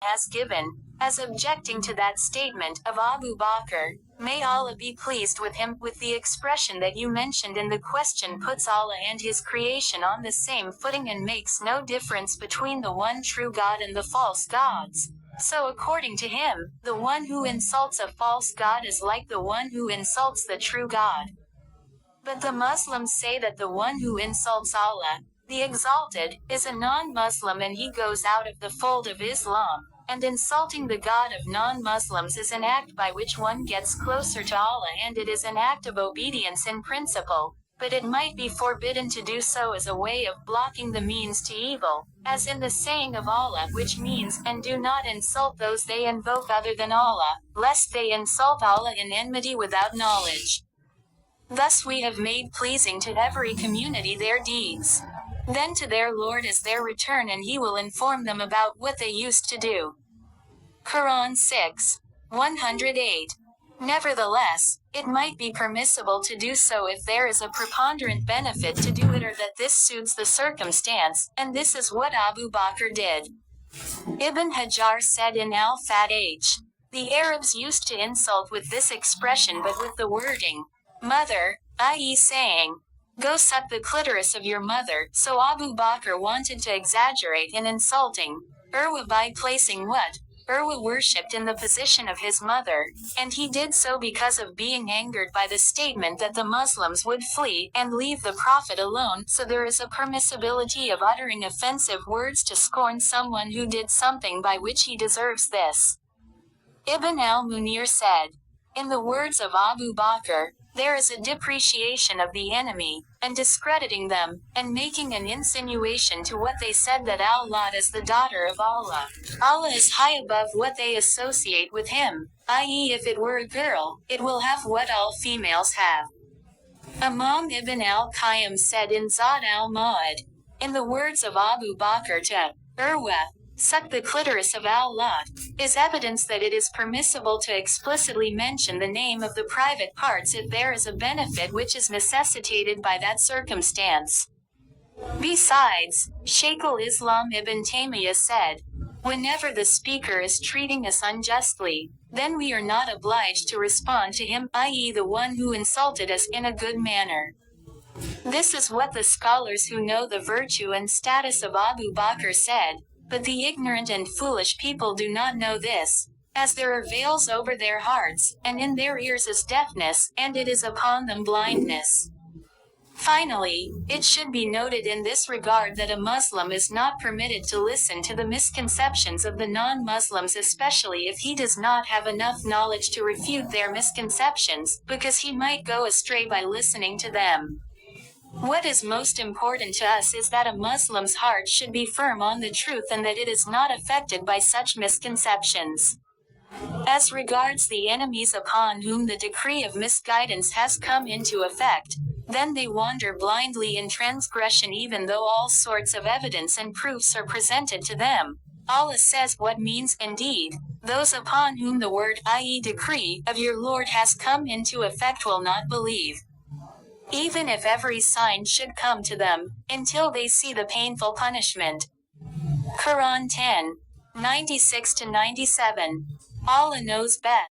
has given, as objecting to that statement of Abu Bakr, may Allah be pleased with him, with the expression that you mentioned in the question puts Allah and his creation on the same footing and makes no difference between the one true God and the false gods. So according to him, the one who insults a false god is like the one who insults the true God. But the Muslims say that the one who insults Allah, the Exalted, is a non-Muslim and he goes out of the fold of Islam, and insulting the God of non-Muslims is an act by which one gets closer to Allah, and it is an act of obedience in principle, but it might be forbidden to do so as a way of blocking the means to evil, as in the saying of Allah, which means, and do not insult those they invoke other than Allah, lest they insult Allah in enmity without knowledge. Thus we have made pleasing to every community their deeds. Then to their Lord is their return, and he will inform them about what they used to do. Quran 6:108. Nevertheless, it might be permissible to do so if there is a preponderant benefit to do it, or that this suits the circumstance, and this is what Abu Bakr did. Ibn Hajar said in Al-Fath, the Arabs used to insult with this expression but with the wording, mother, i.e. saying, go suck the clitoris of your mother, so Abu Bakr wanted to exaggerate in insulting Urwa by placing what Urwa worshipped in the position of his mother, and he did so because of being angered by the statement that the Muslims would flee and leave the Prophet alone, so there is a permissibility of uttering offensive words to scorn someone who did something by which he deserves this. Ibn al-Munir said, in the words of Abu Bakr, there is a depreciation of the enemy, and discrediting them, and making an insinuation to what they said that Al-Alat is the daughter of Allah. Allah is high above what they associate with him, i.e. if it were a girl, it will have what all females have. Imam Ibn al-Qayyim said in Zad al-Ma'ad, in the words of Abu Bakr to Urwa, suck the clitoris of Al-Alat, is evidence that it is permissible to explicitly mention the name of the private parts if there is a benefit which is necessitated by that circumstance. Besides, Shaykh al-Islam Ibn Taymiyyah said, whenever the speaker is treating us unjustly, then we are not obliged to respond to him, i.e. the one who insulted us, in a good manner. This is what the scholars who know the virtue and status of Abu Bakr said, but the ignorant and foolish people do not know this, as there are veils over their hearts, and in their ears is deafness, and it is upon them blindness. Finally, it should be noted in this regard that a Muslim is not permitted to listen to the misconceptions of the non-Muslims, especially if he does not have enough knowledge to refute their misconceptions, because he might go astray by listening to them. What is most important to us is that a Muslim's heart should be firm on the truth and that it is not affected by such misconceptions. As regards the enemies upon whom the decree of misguidance has come into effect, then they wander blindly in transgression even though all sorts of evidence and proofs are presented to them. Allah says, what means, indeed, those upon whom the word, i.e. decree, of your Lord has come into effect will not believe, even if every sign should come to them, until they see the painful punishment. Quran 10:96-97. Allah knows best.